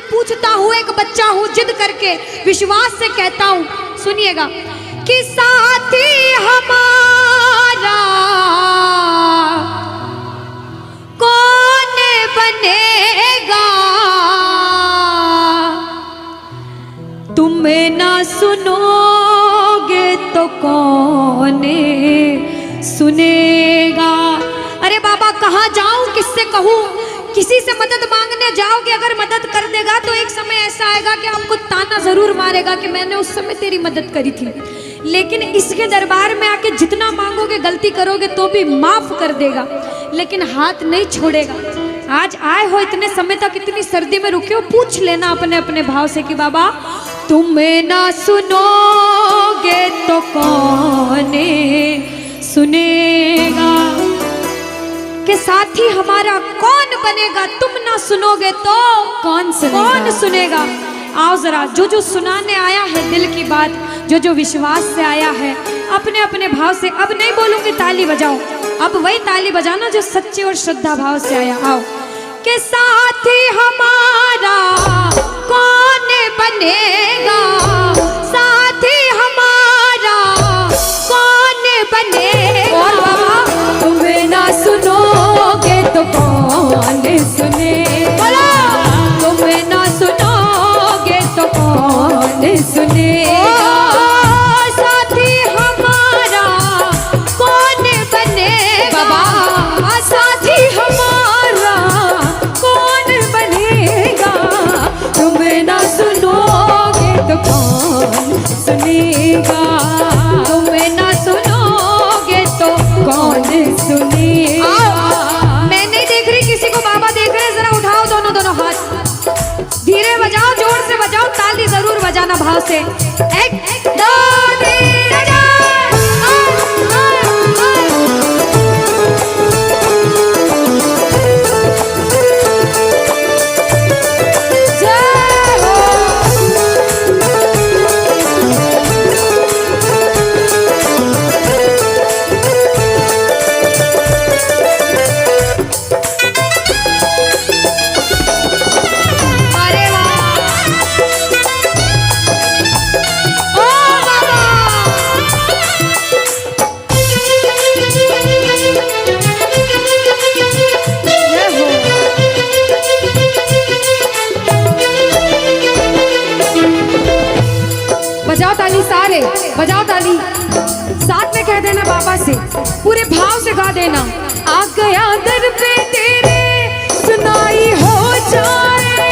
पूछता हूँ, एक बच्चा हूँ, जिद करके विश्वास से कहता हूँ, सुनिएगा कि साथी हमारा कौन बनेगा, तुम ना सुनोगे तो कौन सुनेगा। अरे बाबा कहाँ जाऊं, किससे कहूँ, किसी से मदद मांगने जाओगे, अगर मदद कर देगा तो एक समय ऐसा आएगा कि आपको ताना जरूर मारेगा कि मैंने उस समय तेरी मदद करी थी, लेकिन इसके दरबार में आके जितना मांगोगे, गलती करोगे तो भी माफ कर देगा, लेकिन हाथ नहीं छोड़ेगा। आज आए हो इतने समय तक, इतनी सर्दी में रुके हो, पूछ लेना अपने अपने भाव से कि बाबा तुम ना सुनोगे तो कौन सुनेगा, कि साथी हमारा कौन बनेगा, तुम ना सुनोगे तो कौन सुनेगा। आओ जरा, जो जो सुनाने आया है दिल की बात, जो जो विश्वास से आया है, अपने अपने भाव से, अब नहीं बोलूंगी ताली बजाओ, अब वही ताली बजाना जो सच्चे और श्रद्धा भाव से आया। आओ कि साथी हमारा कौन बनेगा, साथी हमारा कौन बनेगा, और बाबा तुम्हें ना सुनोगे तो कौन सुनेगा, तुम्हें ना सुनोगे तो कौन सुनेगा, साथी हमारा कौन बनेगा, साथी हमारा कौन बनेगा, तुम्हें ना सुनोगे तो कौन सुनेगा, तुम्हें ना सुनोगे तो कौन सुनेगा। मैं नहीं देख रही किसी को, बाबा देख रहे हैं, जरा उठाओ दोनों दोनों हाथ, धीरे बजाओ, जोर से बजाओ, ताली जरूर बजाना भाव से। एक दो तीन बजाओ ताली, सारे बजाओ ताली, साथ में कह देना बाबा से, पूरे भाव से गा देना। आ गया दर पे तेरे सुनाई हो जाए,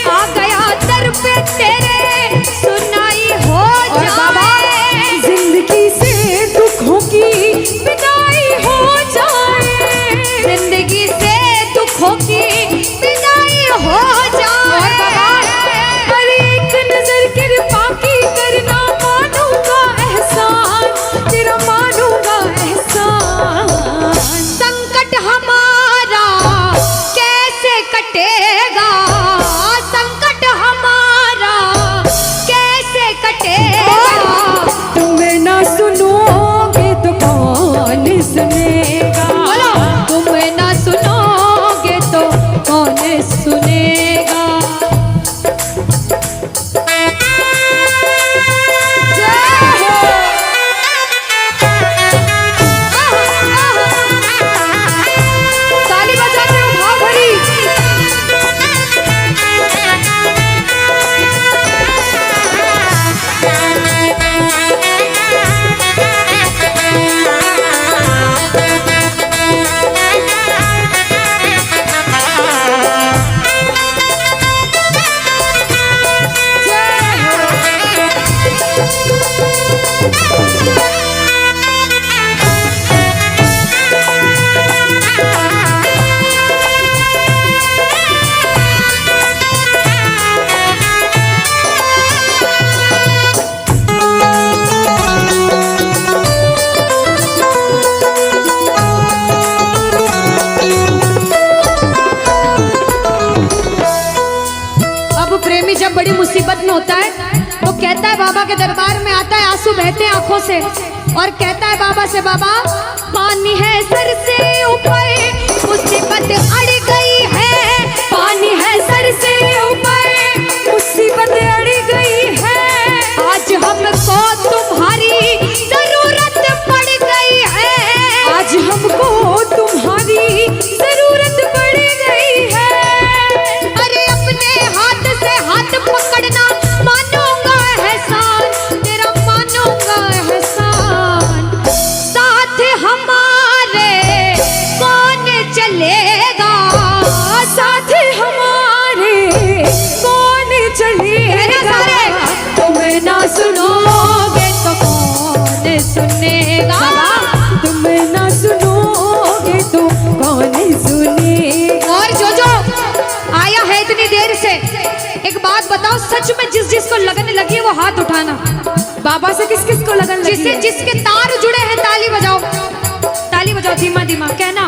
आ गया दर पे तेरे सुनाई हो जाए, जिंदगी से दुखों की विदाई हो जाए, जिंदगी से दुखों की विदाई हो जाए, पर एक नजर कृपा की करना, मानूंगा एहसान तेरा, मानूंगा एहसान, संकट हमारा कैसे कटेगा, संकट हमारा कैसे कटेगा, तुम्हें ना सुनोगे तो कौन सुनेगा, तुम्हें ना सुनोगे तो कौन सुनेगा। ताली बजाते हो भाव भरी, जब बड़ी मुसीबत में होता है तो कहता है, बाबा के दरबार में आता है, आंसू बहते हैं आंखों से, और कहता है बाबा से, बाबा पानी है सर से ऊपर, मुसीबत अड़ गई है, पानी है सर से ऊपर, बात बताओ, सच में जिस जिसको लगन लगी है वो हाथ उठाना। बाबा से किस किस को लगन लगी जिससे है? जिसके तार जुड़े हैं ताली बजाओ, ताली बजाओ धीमा धीमा, कहना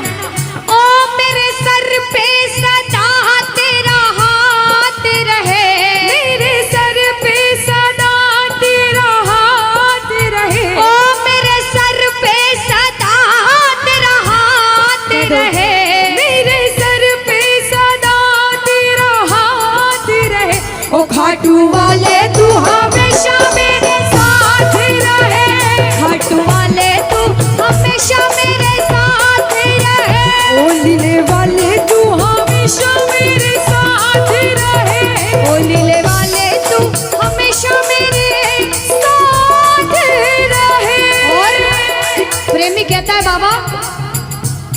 ओ मेरे सर पे सदा तेरा हाथ रहे, मेरे सर पे सदा तेरा हाथ रहे। ओ मेरे सर पे सदा तेरा हाथ रहे, मेरे सर पे सदा तेरा हाथ रहे। ओ खाटू वाले तू हमेशा मेरे साथ रहे, खाटू वाले तू हमेशा मेरे साथ रहे, ओ लीले वाले तू हमेशा मेरे साथ रहे, ओ लीले वाले तू हमेशा मेरे साथ रहे। और प्रेमी कहता है बाबा,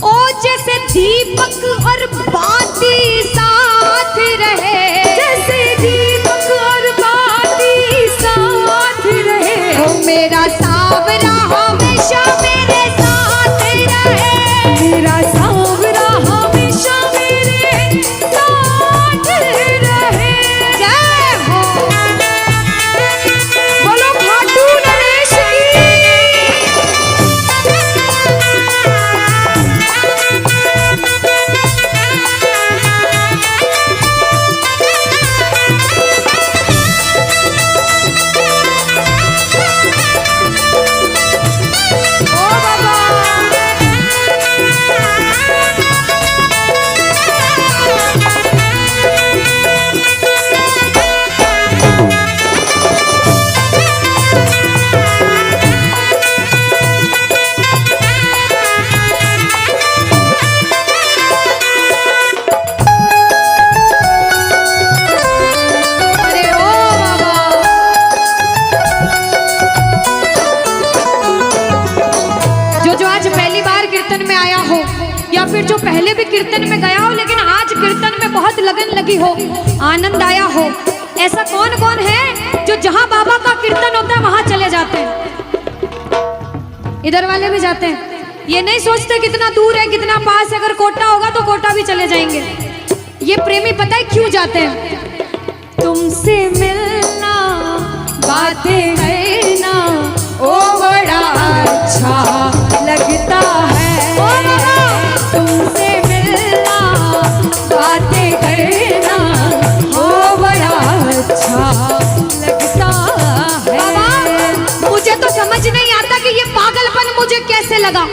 ओ जैसे दीपक और बाती साथ रहे, जैसे दीपक और बाती साथ रहे। ओ मेरा सावरा हमेशा मेरे साथ रहे, मेरा सांवरा हमेशा मेरे साथ रहे। जय हो। बोलो खाटू नरेश की। ओ बाबा। अरे ओ बाबा, जो आज पहली बार कीर्तन में आया हो या फिर जो पहले भी कीर्तन में गया हो लेकिन आज कीर्तन में बहुत लगन लगी हो, आनंद आया हो, ऐसा कौन कौन है जो जहां बाबा का कीर्तन होता है वहां चले जाते हैं? इधर वाले भी जाते हैं, ये नहीं सोचते कितना दूर है कितना पास है, अगर कोटा होगा तो कोटा भी चले जाएंगे। ये प्रेमी पता है क्यों जाते हैं? तुमसे मिलना बातें करना ओ बड़ा अच्छा लगता है, ओ बाबा, तुमसे मिलना बातें करना ओ बड़ा अच्छा लगता है। बाबा मुझे तो समझ नहीं आता कि ये पागलपन मुझे कैसे लगा।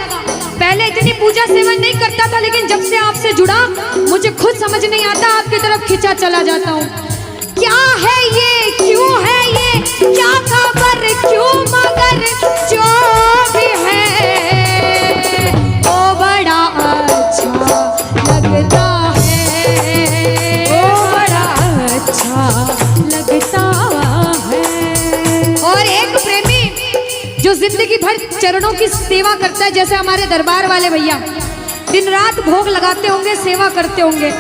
पहले इतनी पूजा सेवन नहीं करता था लेकिन जब से आपसे जुड़ा मुझे खुद समझ नहीं आता, आपकी तरफ खिंचा चला जाता हूँ। क्या है ये, क्यों है ये, क्या खबर, क्यों, मगर जो भी है ओ बड़ा अच्छा लगता है, ओ बड़ा अच्छा लगता है। और एक प्रेमी जो जिंदगी भर चरणों की सेवा करता है, जैसे हमारे दरबार वाले भैया दिन रात भोग लगाते होंगे, सेवा करते होंगे,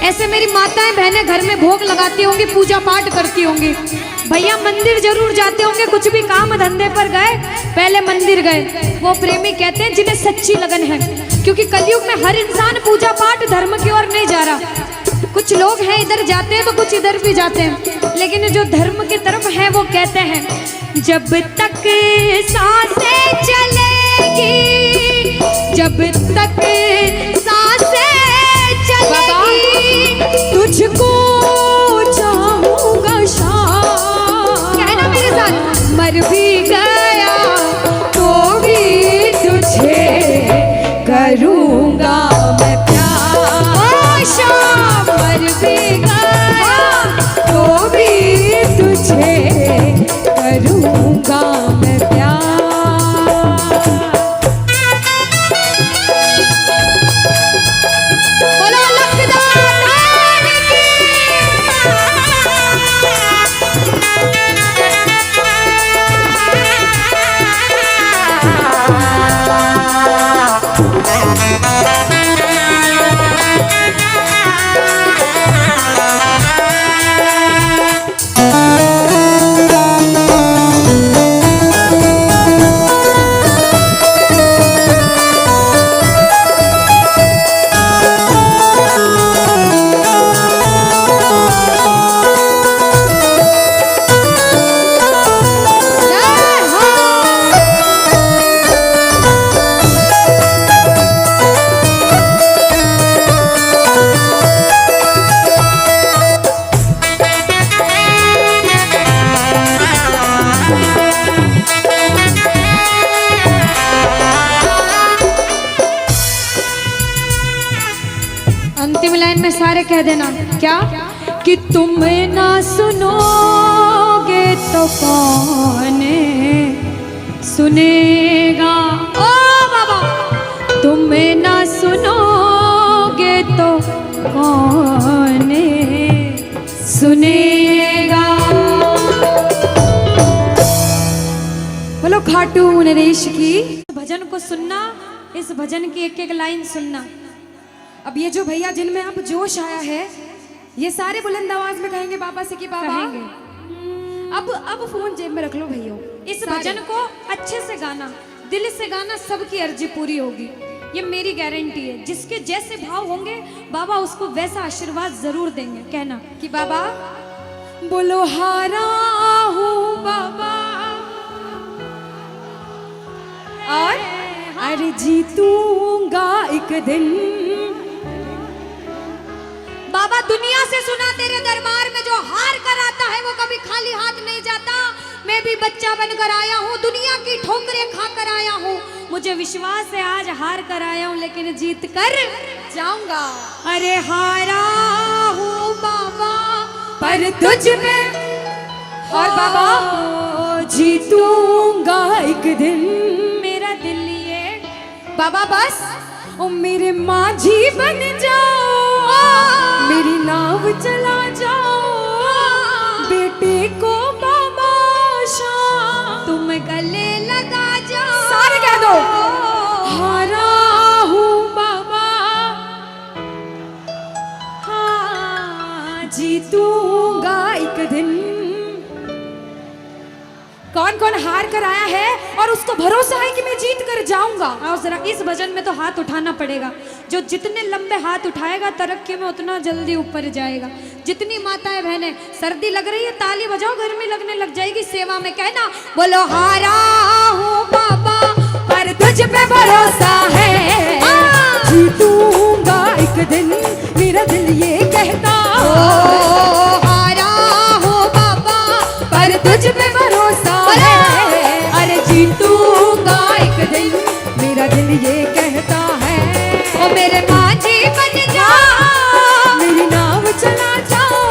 ऐसे मेरी माताएं बहनें घर में भोग लगाती होंगी, पूजा पाठ करती होंगी। भैया मंदिर जरूर जाते होंगे, कुछ भी काम धंधे पर गए पहले मंदिर गए। वो प्रेमी कहते हैं जिन्हें सच्ची लगन है, क्योंकि कलयुग में हर इंसान पूजा पाठ धर्म की ओर नहीं जा रहा। कुछ लोग हैं इधर जाते हैं तो कुछ इधर भी जाते हैं, लेकिन जो धर्म की तरफ है वो कहते हैं जब तक सांसें चलेगी, जब तक सांसें चलेगी तुझको चाहूंगा शाम, कहना मेरे साथ, मर भी गया तो भी तुझे करूंगा मैं प्यार। ओ शाम, मर भी गया तो भी तुझे करूंगा मैं प्यार। बोलो लखदार की। लाइन में सारे कह देना क्या कि तुम ना सुनोगे तो कौन सुनेगा। ओ बाबा, तुम ना सुनोगे तो कौन सुनेगा। बोलो खाटू नरेश की। भजन को सुनना, इस भजन की एक एक लाइन सुनना। अब ये जो भैया जिनमें अब जोश आया है, ये सारे बुलंद आवाज में कहेंगे बाबा से कि बाबा अब फोन जेब में रख लो भैया। इस भजन को अच्छे से गाना, दिल से गाना, सबकी अर्जी पूरी होगी, ये मेरी गारंटी है। जिसके जैसे भाव होंगे बाबा उसको वैसा आशीर्वाद जरूर देंगे। कहना कि बाबा बोलो हारा हूँ बाबा और अरे जीतूंगा एक दिन। बाबा दुनिया से सुना तेरे दरबार में जो हार कर आता है वो कभी खाली हाथ नहीं जाता। मैं भी बच्चा बनकर आया हूँ, दुनिया की ठोकरें खा कर आया हूँ। मुझे विश्वास है आज हार कर आया हूँ लेकिन जीत कर जाऊंगा। अरे हारा हूँ बाबा पर तुझ में और बाबा जीतूंगा एक दिन। मेरा दिल ये बाबा बस ओ मेरे माझी बन जाओ, मेरी नाव चला जाओ, बेटे को बाबा शाम तुम गले लगा जाओ। सारे कह दो हारा हूँ बाबा, हाँ जीतूंगा एक दिन। कौन कौन हार कर आया है और उसको भरोसा है कि मैं जीत कर जाऊंगा। और जरा इस भजन में तो हाथ उठाना पड़ेगा। जो जितने लंबे हाथ उठाएगा तरक्की में उतना जल्दी ऊपर जाएगा। जितनी माताएं बहनें सर्दी लग रही है ताली बजाओ, गर्मी लगने लग जाएगी सेवा में। कहना बोलो हारा हूँ बाबा पर तुझ पे भरोसा है, जीतूंगा एक दिन। मेरा दिल ये कहता हारा हूँ बाबा पर तुझ पे भरोसा है, अरे जीतूंगा एक दिन। मेरा दिल ये कहता है ओ मेरे माझी बन जाओ, मेरी नाव चला जाओ,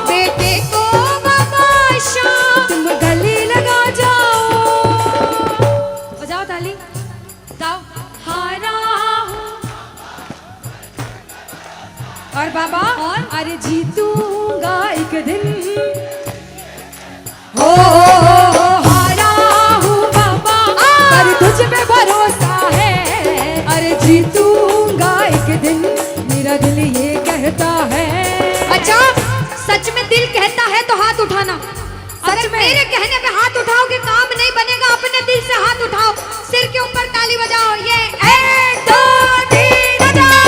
बेटे को बाबा शाम तुम गले लगा जाओ। बजाओ ताली, गाओ हारा और बाबा और अरे जीतूंगा एक दिन। हो हारा हूँ बाबा पर तुझ पे भरोसा है, अरे जीतूंगा एक दिन। मेरा दिल ये कहता है। अच्छा सच में दिल कहता है तो हाथ उठाना। अगर मेरे कहने पे हाथ उठाओगे काम नहीं बनेगा। अपने दिल से हाथ उठाओ, सिर के ऊपर ताली बजाओ। ये 1 2 3 बजाओ।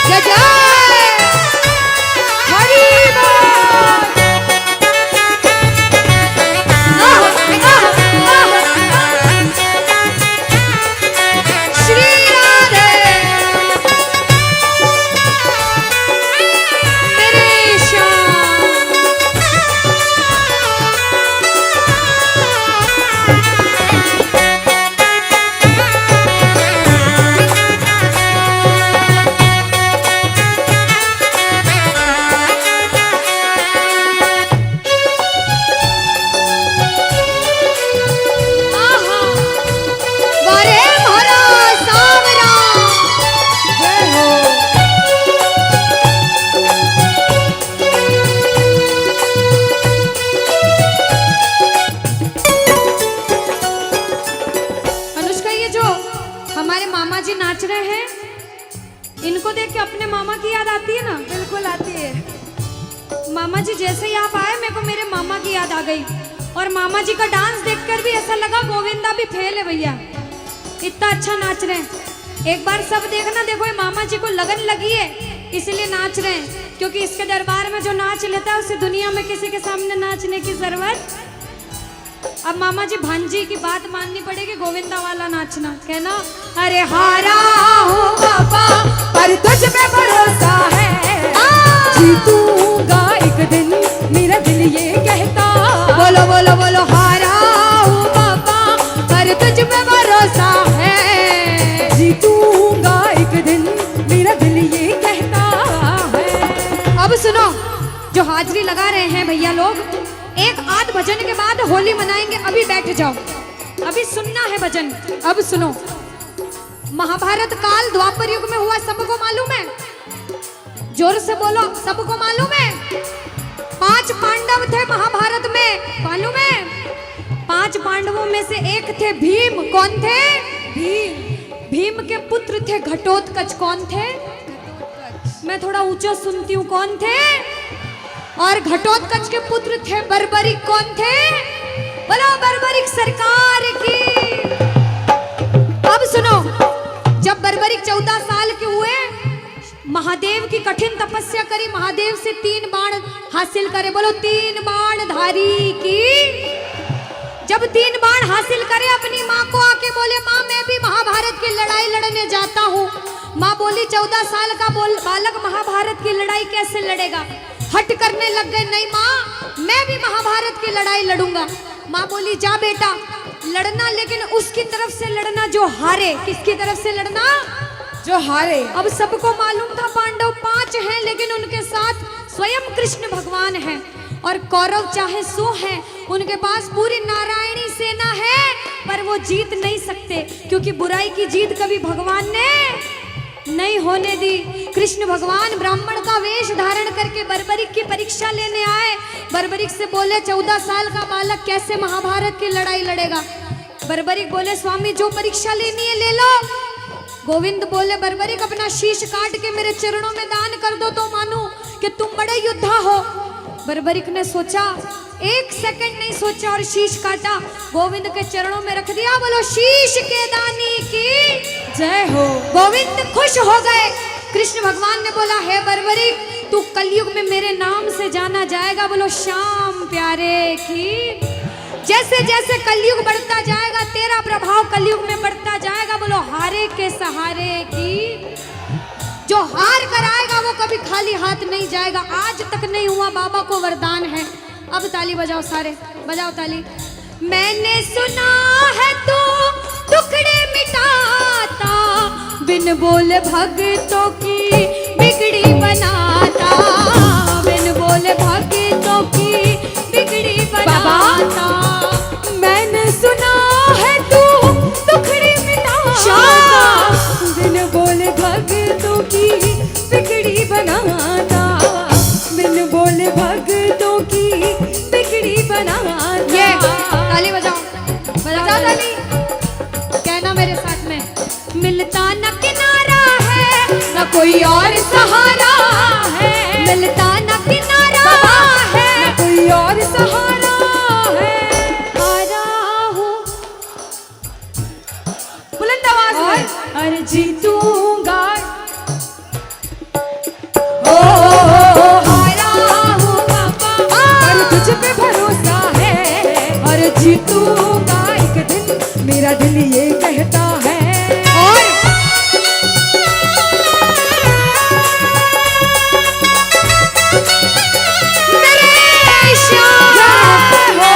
जय जय इनको देख के अपने मामा की याद आती है ना? बिल्कुल आती है। मामा जी जैसे ही आप आए मेरे को मेरे मामा की याद आ गई। और मामा जी का डांस देखकर भी ऐसा लगा गोविंदा भी फेल है भैया, इतना अच्छा नाच रहे हैं। एक बार सब देखना, देखो ये मामा जी को लगन लगी है इसलिए नाच रहे हैं, क्योंकि इसके दरबार में जो नाच लेता है उसे दुनिया में किसी के सामने नाचने की जरूरत। अब मामा जी भांजी की बात माननी पड़ेगी, गोविंदा वाला नाचना। कहना अरे हारा हूँ बाबा पर तुझ पे भरोसा है, जीतूंगा एक दिन, मेरा दिल ये कहता। बोलो बोलो बोलो हारा हूँ बाबा पर तुझ पे भरोसा जो हाजिरी लगा रहे हैं भैया लोग, एक आध भजन के बाद होली मनाएंगे। अभी बैठ जाओ, अभी सुनना है भजन। अब सुनो, महाभारत काल द्वापर युग में हुआ, सबको मालूम है? जोर से बोलो, सबको मालूम है? 5 पांडव थे महाभारत में, मालूम है? 5 पांडवों में से एक थे भीम। कौन थे? भीम। भीम के पुत्र थे घटोत्कच। कौन थे? मैं थोड़ा ऊंचा सुनती हूँ। कौन थे? और घटोत्कच के पुत्र थे बर्बरिक। कौन थे? बोलो बर्बरिक सरकार की। अब सुनो, जब बर्बरिक 14 साल के हुए, महादेव की कठिन तपस्या करी, महादेव से 3 बाण हासिल करे। बोलो 3 बाण धारी की। जब 3 बाण हासिल करे, अपनी माँ को आके बोले, माँ मैं भी महाभारत की लड़ाई लड़ने जाता हूँ। माँ बोली 14 साल का बालक महाभारत की लड़ाई कैसे लड़ेगा? हट करने लग गए, नहीं माँ मैं भी महाभारत की लड़ाई लड़ूंगा। माँ बोली जा बेटा लड़ना, लेकिन उसकी तरफ से लड़ना जो हारे। किसकी तरफ से लड़ना? जो हारे। अब सबको मालूम था पांडव 5 हैं, लेकिन उनके साथ स्वयं कृष्ण भगवान हैं। और कौरव चाहे 100 हैं, उनके पास पूरी नारायणी सेना है, पर वो जीत नहीं सकते, क्योंकि बुराई की जीत कभी भगवान ने नहीं होने दी। कृष्ण भगवान ब्राह्मण का वेश धारण करके बर्बरिक की परीक्षा लेने आए। बर्बरिक से बोले 14 साल का बालक कैसे महाभारत की लड़ाई लड़ेगा? बर्बरिक बोले स्वामी जो परीक्षा लेनी है ले लो। गोविंद बोले बर्बरिक अपना शीश काट के मेरे चरणों में दान कर दो तो मानूं कि तुम बड़े योद्धा हो। बर्बरिक ने सोचा, 1 सेकंड नहीं सोचा और शीश काटा, गोविंद के चरणों में रख दिया। बोलो शीश के दानी की जय हो। गोविंद खुश हो गए। कृष्ण भगवान ने बोला हे बर्बरिक तू कलयुग में मेरे नाम से जाना जाएगा। बोलो श्याम प्यारे की। जैसे जैसे कलयुग बढ़ता जाएगा तेरा प्रभाव कलयुग में बढ़ता जाएगा। बोलो हारे के सहारे की। जो हार कर आएगा वो कभी खाली हाथ नहीं जाएगा। आज तक नहीं हुआ, बाबा को वरदान है। अब ताली बजाओ, सारे बजाओ ताली। मैंने सुना है तू टुकड़े मिटाता, बिन बोले भक्तों की बिगड़ी बनाता, बिन बोले भक्तों की बिगड़ी बनाता। मैंने सुना है तू टुकड़े मिटाता, बिन बोले भक्तों की बिगड़ी बनाता, बिन बोले भक्तों की बिगड़ी बनाता। ये ताली बजाओ, बजाओ ताली। कहना मेरे साथ में, मिलता न किनारा है न कोई और सहारा है, मिलता न किनारा है न कोई और सहारा है। हारा हूँ बुलंद आवाज में अरे जीतूंगा। हारा हूँ पापा पर तुझ पे भरोसा है और जीतूंगा एक दिन, मेरा दिल ये कहता है। और मेरे श्याम हो।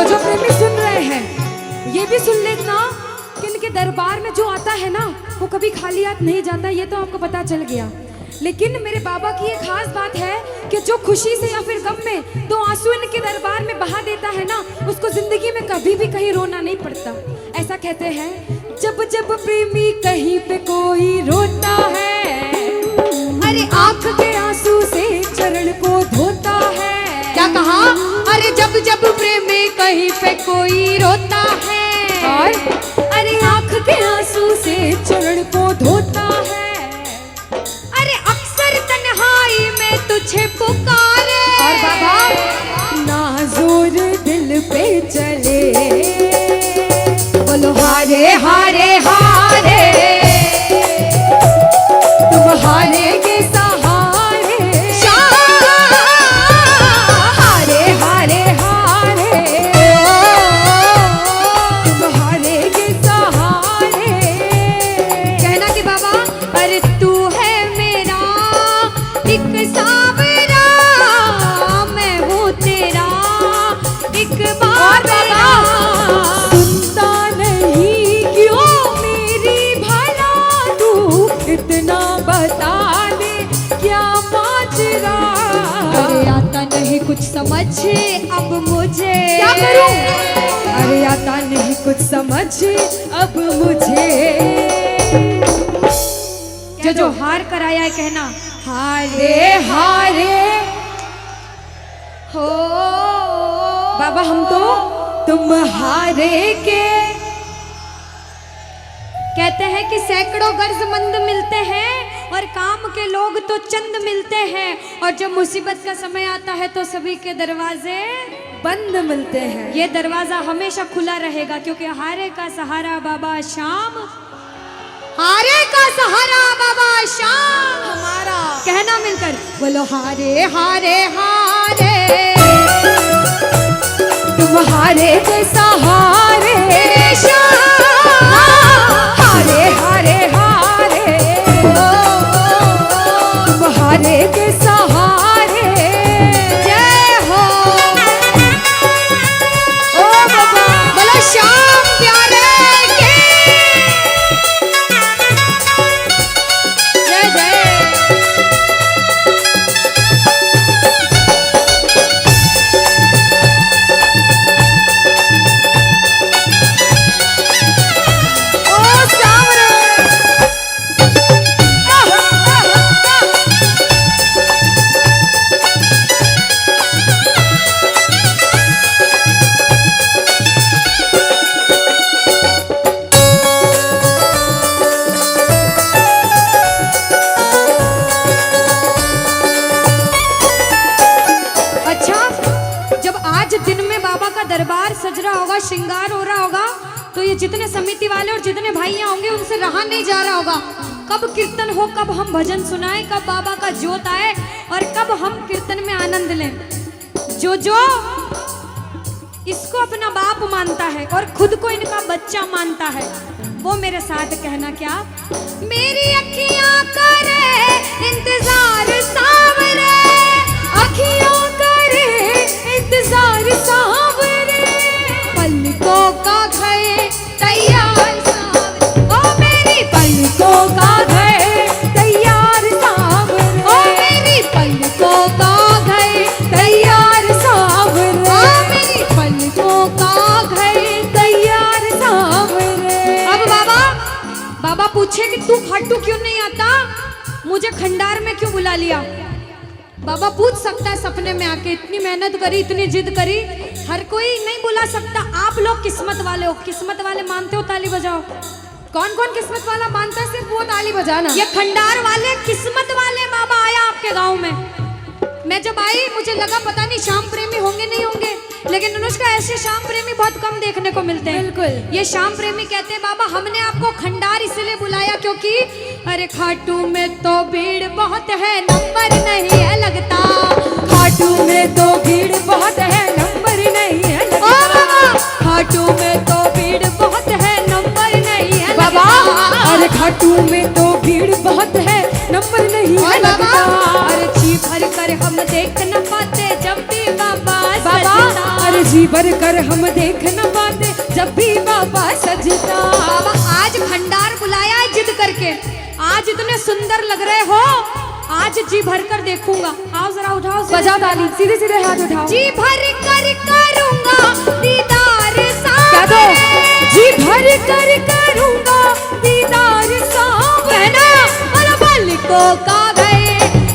जो प्रेमी सुन रहे हैं ये भी सुन लेना कि इनके दरबार में जो आता है ना वो कभी खाली हाथ नहीं जाता। ये तो आपको पता चल गया। लेकिन मेरे बाबा की एक खास बात है कि जो खुशी से या फिर गम में 2 आंसू इनके दरबार में बहा देता है ना, उसको जिंदगी में कभी भी कहीं रोना नहीं पड़ता। ऐसा कहते हैं, जब जब प्रेमी कहीं पे कोई रोता है, अरे आंख के आंसू से चरण को धोता है। क्या कहा? अरे जब जब प्रेमी कहीं पे कोई रोता है, और अरे आंख के आंसू से चरण को धोता है। अरे अक्सर तन्हाई में तुझे पुकारे। और बाबा नाज़ुर दिल पे चले, बोलो हारे हारे हारे, तुम हारे के सहारे। हारे हारे हारे माजरा। अरे आता नहीं कुछ समझ अब मुझे, क्या करूं? अरे आता नहीं कुछ समझ अब मुझे। जो हार कर आया है कहना हारे हारे हो। बाबा हम तो तुम हारे के। कहते हैं कि सैकड़ों गर्जमंद मिलते हैं और काम के लोग तो चंद मिलते हैं, और जब मुसीबत का समय आता है तो सभी के दरवाजे बंद मिलते हैं। ये दरवाजा हमेशा खुला रहेगा, क्योंकि हारे का सहारा बाबा शाम, हारे का सहारा बाबा शाम हमारा। कहना मिलकर बोलो हारे हारे हारे, तुम हारे के सहारे शाम, हारे हारे हारे, तुम हारे के सहारे। जय हो। ओ बाबा बोलो श्याम प्यारे के जय जय। ओ सावरे। अच्छा, जब आज दिन में बाबा का दरबार सज रहा होगा, श्रृंगार हो रहा होगा, तो ये जितने समिति वाले और जितने भाइयां होंगे उनसे रहा नहीं जा रहा होगा। कब कीर्तन हो, कब हम भजन सुनाएं, कब बाबा का जोत आए और कब हम कीर्तन में आनंद लें। जो इसको अपना बाप मानता है और खुद को इनका बच्चा मानता है, वो मेरे साथ कहना क्या। मेरी अखियां करे इंतजार सावरे, अखियों करे इंतजार सावरे, पलकों का गए तैयार सावरे, ओ मेरी पलकों का गए तैयार सावरे, ओ मेरी पलकों का गए तैयार सावरे, ओ मेरी पलकों का गए। तैयार सावरे। अब बाबा पूछे कि तू खाटू क्यों नहीं आता, मुझे खंडार में क्यों बुला लिया। बाबा पूछ सकता है सपने में आके, इतनी मेहनत करी, इतनी जिद करी, हर कोई नहीं बुला सकता। आप लोग किस्मत वाले हो, किस्मत वाले मानते हो ताली बजाओ। कौन कौन किस्मत वाला मानता है, सिर्फ वो ताली बजाना। ये खंडार वाले किस्मत वाले बाबा आया आपके गांव में। मैं जब आई मुझे लगा पता नहीं श्याम प्रेमी होंगे नहीं होंगे, लेकिन अनुष्का ऐसे श्याम प्रेमी बहुत कम देखने को मिलते हैं। बिल्कुल। ये श्याम प्रेमी कहते हैं बाबा हमने आपको खंडार इसलिए बुलाया क्योंकि अरे खाटू में तो भीड़ बहुत है, नंबर नहीं है लगता। खाटू में तो भीड़ बहुत है, नंबर नहीं है ओ लगता। बाबा खाटू में तो भीड़ बहुत है, नंबर नहीं है बाबा लगता। अरे खाटू में तो भीड़ बहुत है, नंबर नहीं है लगता। अरे जी भर कर हम देख न पाते जब भी बाबा सजता। अरे जी भर कर हम देख न पाते जब भी बाबा सजता। बाबा आज खंडार बुलाया है जिद करके, आज इतने सुंदर लग रहे हो, आज जी भर कर देखूंगा। आओ जरा उठाओ, बजाओ ताली, सीधे सीधे हाथ उठाओ। जी भर कर करूंगा दीदार क्या दो? जी भर कर करूंगा दीदार सावरे, और पलकों का गए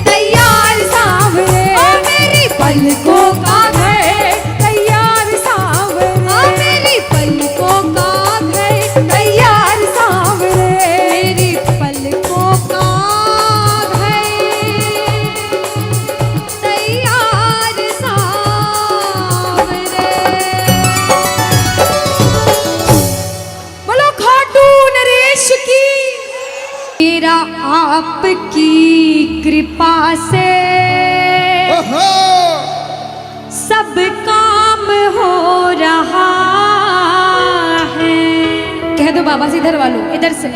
तैयार सावरे, ओ मेरी पलकों का गए तैयार सावरे, ओ मेरी पलकों का गए तैयार सावरे, मेरी पलकों का गए तैयार सावरे। बोलो खाटू नरेश की। मेरा आपकी कृपा से सब काम हो रहा है। कह दो बाबा से, इधर वालों, इधर से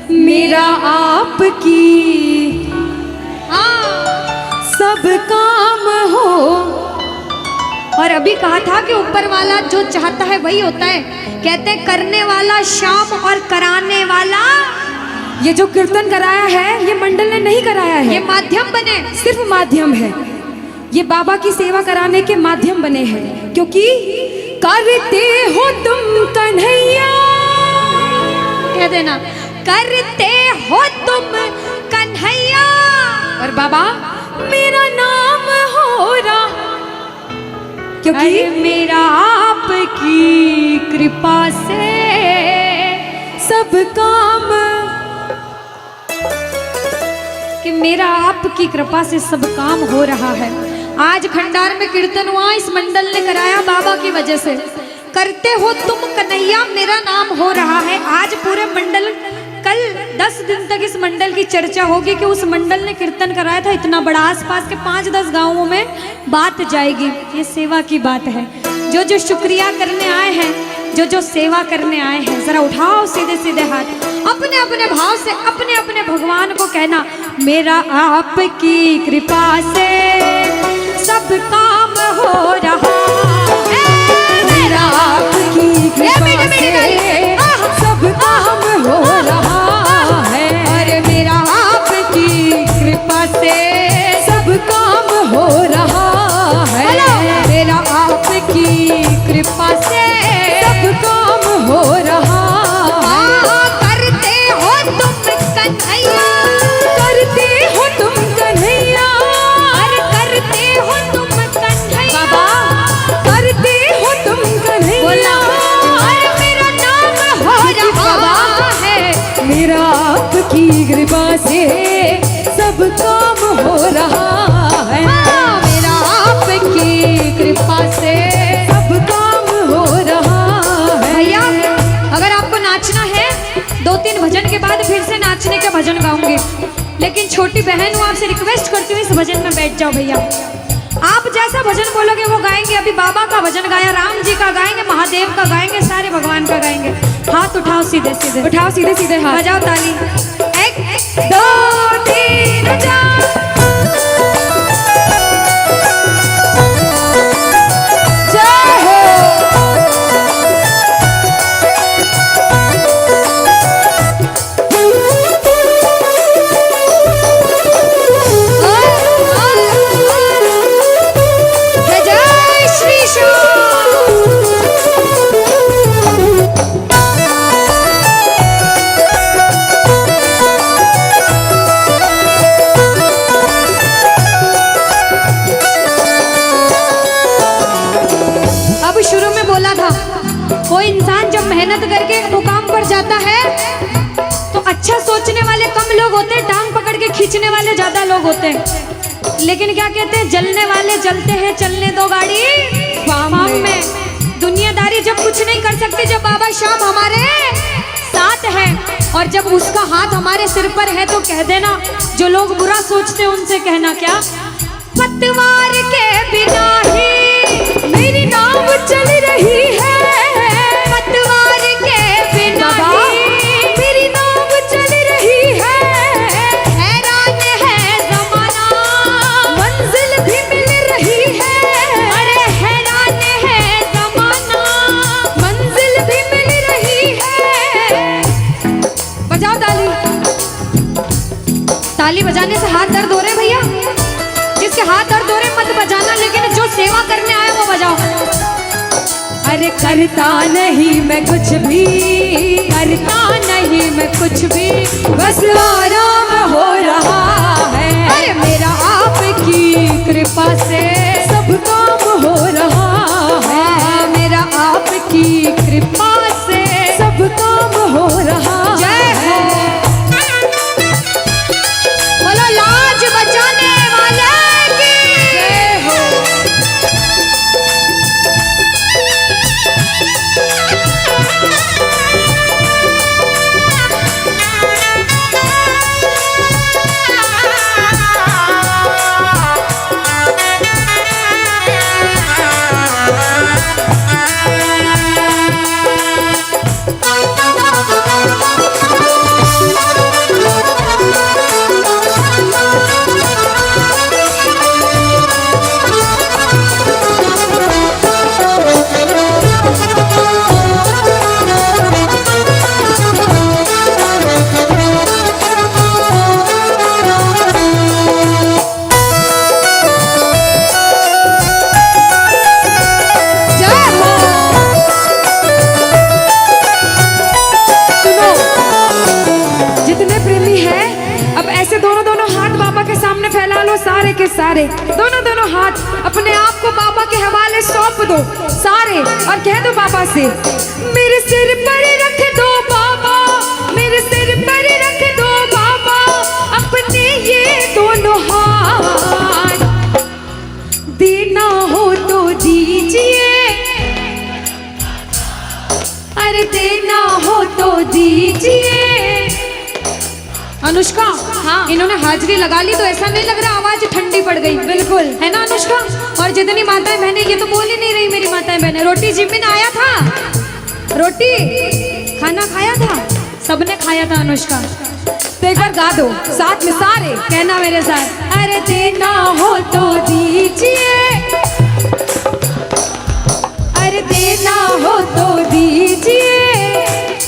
मेरा आपकी हाँ। सब काम हो। और अभी कहा था कि ऊपर वाला जो चाहता है वही होता है। कहते हैं करने वाला श्याम और कराने वाला ये जो कीर्तन कराया है ये मंडल ने नहीं कराया है, ये माध्यम बने। सिर्फ माध्यम है। ये बाबा की सेवा कराने के माध्यम बने हैं, क्योंकि करते हो तुम कन्हैया, कह देना करते हो तुम कन्हैया, और बाबा मेरा नाम हो रहा, क्योंकि मेरा आपकी कृपा से सब काम, कि मेरा आपकी कृपा से सब काम हो रहा है। आज खंडार में कीर्तन हुआ, इस मंडल ने कराया बाबा की वजह से। करते हो तुम कन्हैया, मेरा नाम हो रहा है। आज पूरे मंडल, कल 10 दिन तक इस मंडल की चर्चा होगी कि उस मंडल ने कीर्तन कराया था इतना बड़ा। आसपास के 5-10 गांवों में बात जाएगी। ये सेवा की बात है। जो जो शुक्रिया करने आए हैं, जो जो सेवा करने आए हैं, जरा उठाओ सीधे सीधे हाथ, अपने अपने भाव से अपने अपने भगवान को कहना, मेरा आपकी कृपा से सब काम हो रहा है, मेरा आपकी कृपा से सब काम हो रहा है, अरे मेरा आपकी कृपा से सब काम हो रहा है, मेरा आपकी कृपा से सब काम हो रहा है। करते हो तुम कन्हैया, करते हो तुम कन्हैया, अरे करते हो तुम कन्हैया, बाबा करते हो तुम कन्हैया, बोला अरे मेरा नाम हो रहा है, मेरा आपकी कृपा से सब काम हो रहा है, मेरा आपकी कृपा से सब काम हो रहा है। भैया अगर आपको नाचना है 2-3 भजन के बाद फिर से नाचने के भजन गाऊंगी, लेकिन छोटी बहन हूँ, आपसे रिक्वेस्ट करती हूँ इस भजन में बैठ जाओ भैया। आप जैसा भजन बोलोगे वो गाएंगे। अभी बाबा का भजन गाया, राम जी का गाएंगे, महादेव का गाएंगे, सारे भगवान का गाएंगे। हाथ उठाओ सीधे सीधे, उठाओ सीधे सीधे हाथ, बजाओ ताली। 1 2 3 4 जय हो। जय श्री श्याम। अब शुरू में बोला था, कोई इंसान जब मेहनत करके मुकाम पर जाता है तो अच्छा सोचने वाले कम लोग होते हैं, टांग पकड़ के खींचने वाले ज्यादा लोग होते हैं। लेकिन क्या कहते हैं, जलने वाले जलते हैं, चलने दो गाड़ी फार्म फार्म में। में। दुनियादारी जब कुछ नहीं कर सकती, जब बाबा श्याम हमारे साथ है और जब उसका हाथ हमारे सिर पर है, तो कह देना, जो लोग बुरा सोचते हैं उनसे कहना क्या, पतवार के बिना ही मेरी नाव चल रही है, पतवार के बिना बाबा ही मेरी नाव चल रही है, हैरान है जमाना, मंजिल भी मिल रही है, अरे हैरान है जमाना, मंजिल भी मिल रही है। बजाओ ताली। ताली बजाने से हाथ दर्द हो रहे भैया, जिसके हाथ दर्द हो रहे मत बजाना, लेकिन जो सेवा करने आए वो बजाओ। अरे करता नहीं मैं कुछ भी, करता नहीं मैं कुछ भी, बस आराम हो रहा है, अरे मेरा आपकी कृपा से सब काम हो रहा है, मेरा आपकी कृपा से सब काम हो रहा जय हो। है। बोलो लाज बचाने वाले की जय हो। सारे, दोनों दोनों हाथ अपने आप को बाबा के हवाले सौंप दो सारे, और कह दो बाबा से, मेरे सिर पर रख दो बाबा, मेरे सिर पर रख दो बाबा अपने ये दोनों हाथ, देना हो तो दीजिए, अरे देना हो तो दीजिए। अनुष्का, हाँ, इन्होंने हाजिरी लगा ली तो ऐसा नहीं लग रहा आवाज ठंडी पड़ गई? बिल्कुल, है ना अनुष्का? और जितनी माताएं बहनें, ये तो बोल ही नहीं रही मेरी माताएं बहनें। रोटी जिमिन आया था, रोटी खाना खाया था, सबने खाया था अनुष्का। तो एक बार गा दो साथ में सारे, कहना मेरे साथ, अरे देना हो तो दीजिए, अरे देना हो तो दीजिए।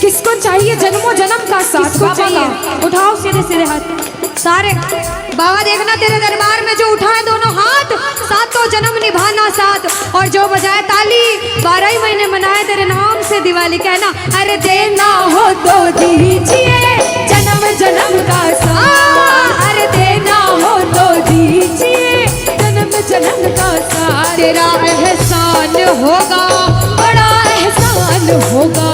किसको चाहिए जन्मों जन्म का साथ? किसको चाहिए? उठाओ सीधे सीधे हाथ सारे। बाबा देखना तेरे दरबार में जो उठाए दोनों हाथ, सातों जन्म निभाना साथ, और जो बजाए ताली 12 ही महीने मनाए तेरे नाम से दिवाली। कहना, अरे देना हो तो दीजिए जन्म जन्म का साथ, अरे देना हो तो दीजिए जन्म जन्म का साथ। तेरा एहसान होगा, बड़ा एहसान होगा,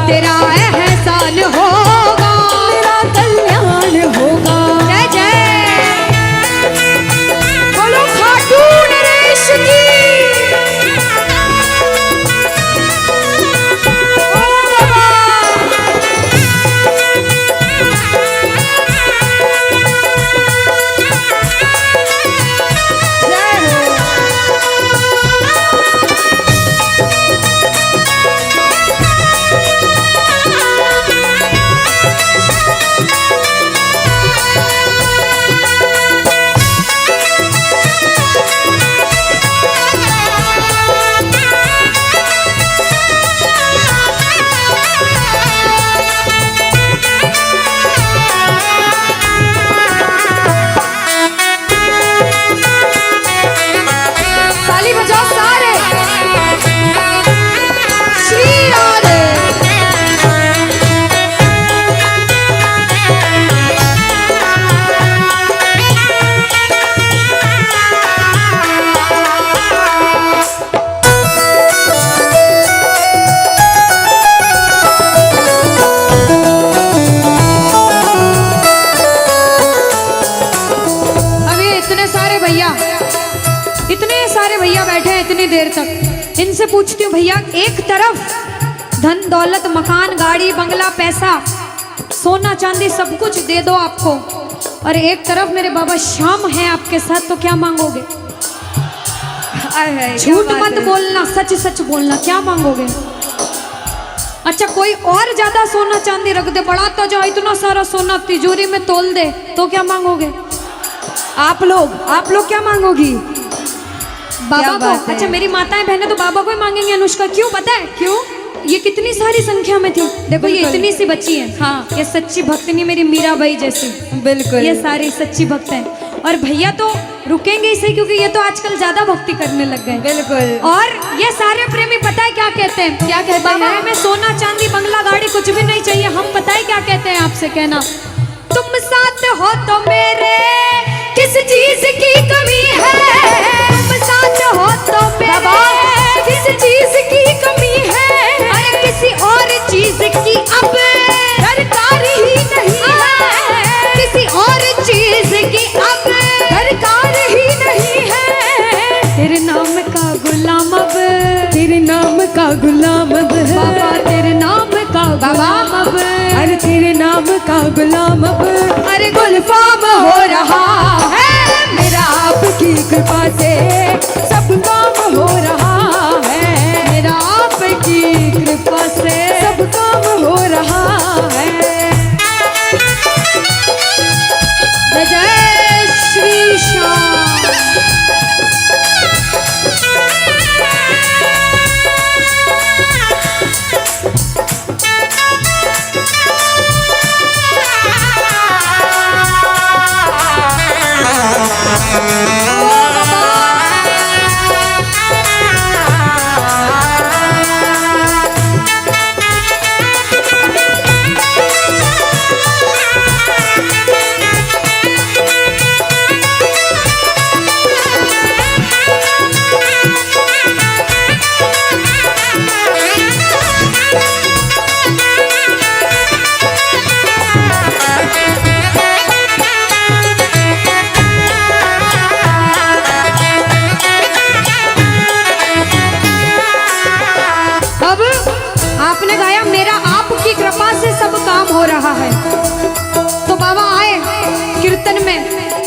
तेरा एहसान होगा, तेरा कल्याण होगा। जय जय बोलो खाटू नरेश की। इतनी देर तक इनसे पूछती हूँ, भैया एक तरफ धन दौलत मकान गाड़ी बंगला पैसा सोना चांदी सब कुछ दे दो आपको, और एक तरफ मेरे बाबा शाम है आपके साथ, तो क्या मांगोगे? झूठ मत बोलना, सच सच बोलना, क्या मांगोगे? अच्छा कोई और ज्यादा सोना चांदी रख दे, बढ़ाता जाओ इतना सारा सोना तिजोरी में तोल दे, तो क्या मांगोगे? आप लोग क्या मांगोगी? बाबा को। अच्छा मेरी माताएं बहनें तो बाबा को ही मांगेंगे अनुष्का, क्यों पता है? क्यों? ये कितनी सारी संख्या में थी, देखो ये इतनी सी बच्ची है, हाँ ये सच्ची भक्तनी मेरी मीराबाई जैसी, बिल्कुल ये सारी सच्ची भक्त हैं। और भैया तो रुकेंगे ही सही, क्योंकि ये तो आजकल ज्यादा भक्ति करने लग गए। बिल्कुल। और ये सारे प्रेमी पता है क्या कहते हैं? क्या कहते हैं? बाबा हमें सोना चांदी बंगला गाड़ी कुछ भी नहीं चाहिए, हम पता है क्या कहते हैं आपसे? कहना, तुम साथ हो तो मेरे किस चीज की कमी है, तुम साथ हो तो मेरे किस चीज की कमी है, अरे किसी और चीज की अब दरकार ही नहीं है, किसी और चीज की अब दरकार ही नहीं है। तेरे नाम का गुलाम अब, तेरे नाम का गुलाम अब बाबा, तेरे नाम का गुलाम अब, अरे तेरे नाम का गुलाम अब, अरे गुलफाम हो रहा है मेरा आपकी कृपा से, सब काम हो रहा है मेरा आपकी कृपा से, सब काम हो रहा है। जय श्री श्याम।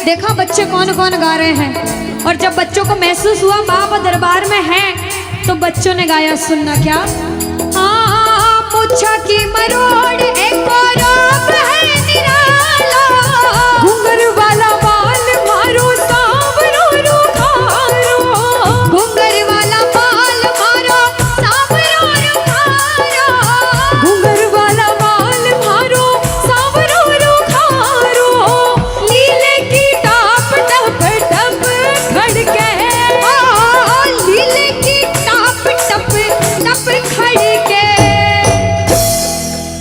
देखा बच्चे कौन कौन गा रहे हैं, और जब बच्चों को महसूस हुआ बाबा दरबार में हैं, तो बच्चों ने गाया, सुनना क्या। हाँ मुच्छा की मरोड़ एक और आप है निराला, घुंघर वाला बाल मारो सांवरो रुखारो, घुंघर वाला बाल मारो सांवरो रुखारो, घुंघर वाला बाल मारो सांवरो रुखारो, लीले की टाप टप टप खड़के, लीले की टाप टप टप खड़के,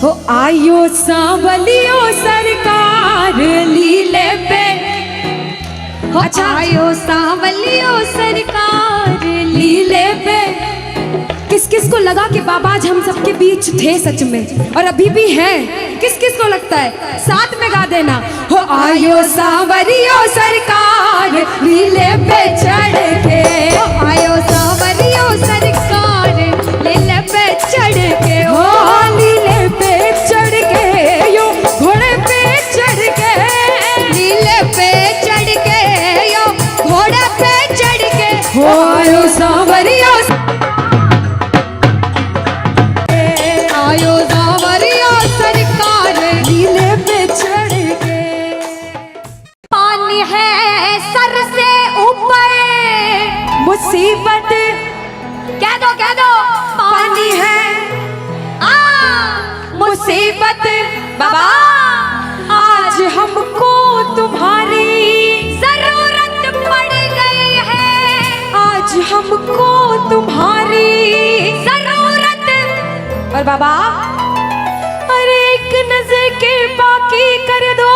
हो आयो सांवलियो सरकार लीले पे। अच्छा आयो सांवलियो सरकार लीले पे किस किस को लगा कि बाबा आज हम सबके बीच थे सच में, और अभी भी हैं? किस किस को लगता है? साथ में गा देना, हो आयो सांवरियो सरकार लीले पे चढ़ के, आयो सांवरियो सरकार लीले पे चढ़ के, हो लीले पे चढ़ के, यो घोड़े पे चढ़ के, लीले पे चढ़ के, यो घोड़े पे चढ़ के, हो आयो सांवरियो आयो सांवरियो सरकार लीले पे चढ़ के। पानी है सर से ऊपर, मुसीबत कह दो पानी है, मुसीबत बाबा आज हमको तुम्हारी जरूरत पड़ गई है, आज हमको तुम्हारी जरूरत। और बाबा अरे एक नजर के बाकी कर दो,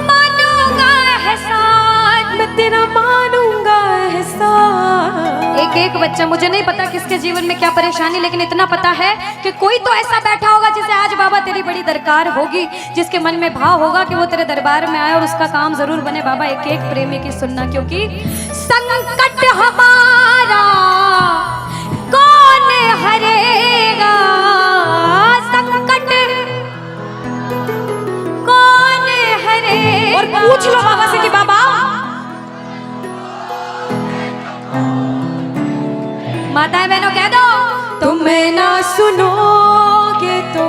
मानूंगा एहसान, मैं तेरा मानूंगा एहसान। एक एक बच्चा, मुझे नहीं पता किसके जीवन में क्या परेशानी, लेकिन इतना पता है कि कोई तो ऐसा बैठा होगा जिसे आज बाबा तेरी बड़ी दरकार होगी, जिसके मन में भाव होगा कि वो तेरे दरबार में आए और उसका काम जरूर बने। बाबा एक एक प्रेमी की सुनना, क्योंकि संकट हमारा कौन हरेगा, संकट कौन हरेगा। और पूछ लो बाबा से कि बाबा माताएं बहनों कह दो, तुम्हें ना सुनोगे तो।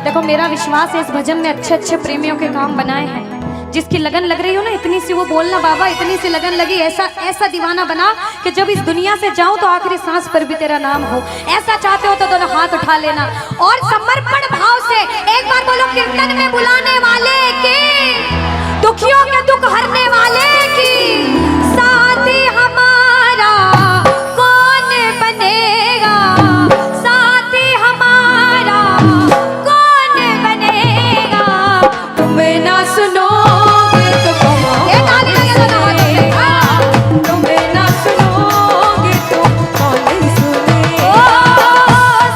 देखो मेरा विश्वास है इस भजन में अच्छे अच्छे प्रेमियों के काम बनाए हैं। जिसकी लगन लग रही हो ना, इतनी सी वो बोलना बाबा, इतनी सी लगन लगी, ऐसा ऐसा दीवाना बना कि जब इस दुनिया से जाऊं तो आखिरी सांस पर भी तेरा नाम हो। ऐसा चाहते हो तो दोनों हाथ उठा लेना और समर्पण भाव से एक बार बोलो, कीर्तन में बुलाने वाले की, दुखियों के दुख हरने वाले की, साथी हमारा कौन बनेगा, साथी हमारा कौन बनेगा। तुम्हें ना सुनो तुम्हें ना सुनोगे तो कौन सुने।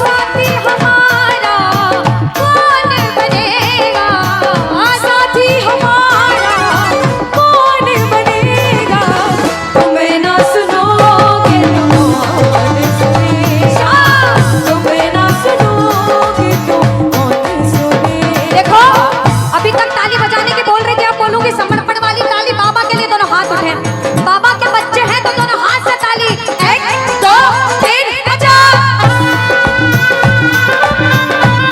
साथी हमारा कौन बनेगा, साथी हमारा कौन बनेगा, तुम्हें ना सुनोगे तो कौन सुनेगा, तुम्हें ना सुनोगे तो कौन सुने। देखो अभी तक ताली बजाने की बोल रही थी, अब बोलूंगी समर्पण वाली ताली। बाबा के लिए दोनों हाथ उठे, बाबा के बच्चे हैं तो दोनों हाथ से ताली। 1 2 3 बजा।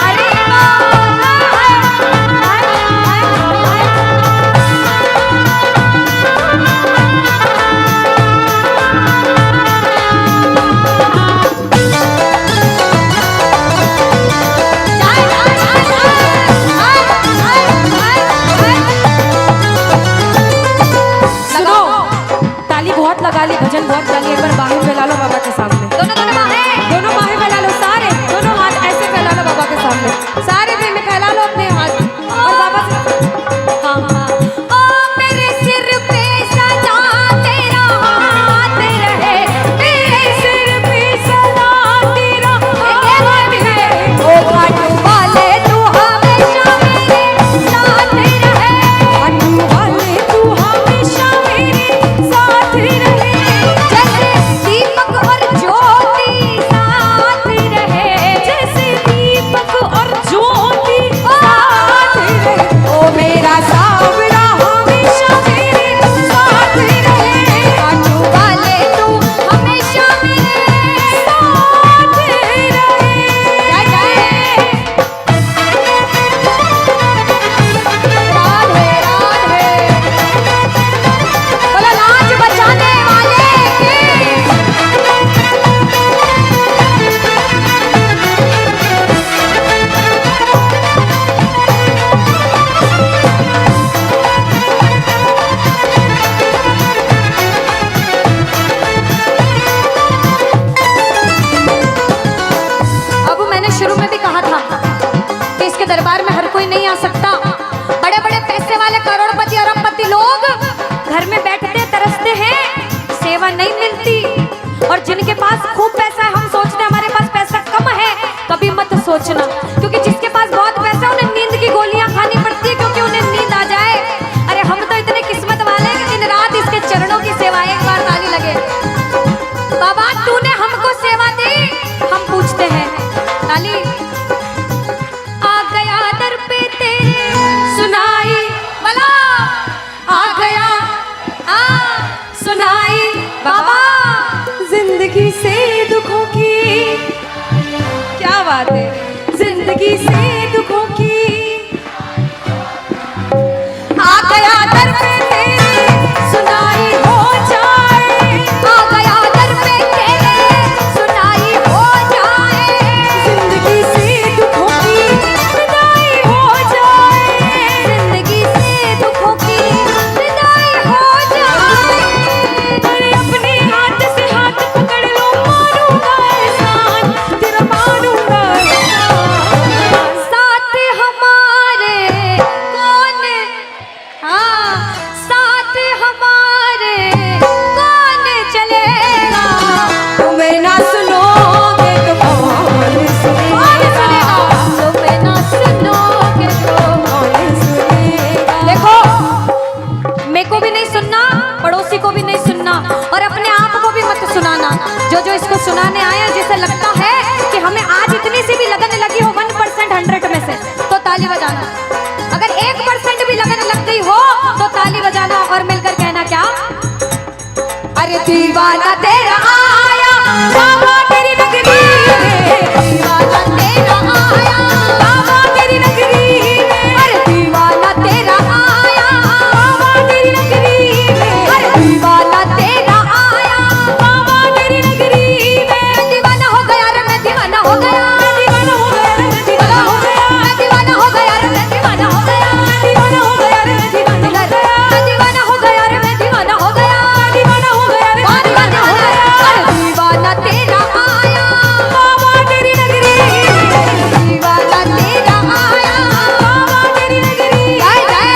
अरे सुनो, ताली बहुत लगा ली, भजन बहुत गा ली, एक बार बाहें फैला लो बाबा के सामने। दोनों दोनों बाहें, दोनों बाहें फैला लो, सारे दोनों हाथ ऐसे फैला लो बाबा के सामने, सारे प्रेमी फैला लो अपने हाथ और बाबा से हाँ हाँ। ओ मेरे सिर पे सदा तेरा हाथ रहे, मेरे सिर पे सदा तेरा हाथ रहे, ओ खाटू वाले तू हमेशा मेरे साथ रहे, खाटू वाले तू हमेशा मेरे साथ रहे। जैसे घर में बैठते तरसते हैं, सेवा नहीं मिलती। और जिनके पास खूब पैसा है, हम सोचते हैं हमारे पास पैसा कम है, कभी मत सोचना, क्योंकि जिसके पास बहुत पैसा है उन्हें नींद की गोलियां खानी पड़ती है, क्योंकि उन्हें नींद आ जाए। अरे हम तो इतने किस्मत वाले हैं कि दिन रात इसके चरणों की सेवा, एक बार ताली लगे। बाबा तूने हमको सेवा दी, हम पूछते हैं ताली। आ गया दर पे तेरे सुनाई वाला, आ गया सुनाई बाबा जिंदगी से दुखों की, क्या बात है, जिंदगी से दुखों की, आ गया दर पे तेरे सुनाई हो जाए, आ गया दर पे तेरे सुनाई हो जाए, जिंदगी से दुखों की विदाई हो जाए, जिंदगी से दुखों की विदाई हो जाए। अरे अपने हाथ से हाथ पकड़ लो, मारूंगा एहसान, तेरा मारूंगा एहसान। साथ हमारे कौन, हाँ साथ हमारे कौन चलेगा, तुम्हें ना सुनोगे तो कौन सुनेगा, तुम्हें ना सुनोगे तो। कौन सुनेगा। देखो, मेरे को भी नहीं सुनना, पड़ोसी को भी नहीं सुनना, और अपने आप को भी मत सुनाना। जो इसको सुनाने आया, जिसे लगता है कि हमें आज इतनी सी भी लगन लगी हो 1% 100 में से, तो ताली बजाना। अगर 1% भी लगन लग गई हो तो ताली बजाना और मिलकर कहना क्या, अरे दीवाना तेरा आया बाबा तेरी नगरी में, दीवाना तेरा आया बाबा तेरी नगरी में, अरे दीवाना तेरा आया बाबा तेरी नगरी में, अरे दीवाना तेरा आया बाबा तेरी नगरी में। दीवाना हो गया रे मैं, दीवाना हो गया, दीवाना हो गया रे मैं, दीवाना हो गया, दीवाना हो गया रे मैं, दीवाना हो गया, दीवाना हो गया रे मैं, दीवाना हो गया, दीवाना हो गया रे मैं, दीवाना हो गया, दीवाना हो गया रे मैं, दीवाना हो गया। अरे दीवाना तेरा आया बाबा तेरी नगरी में, दीवाना तेरा आया बाबा तेरी नगरी। जय जय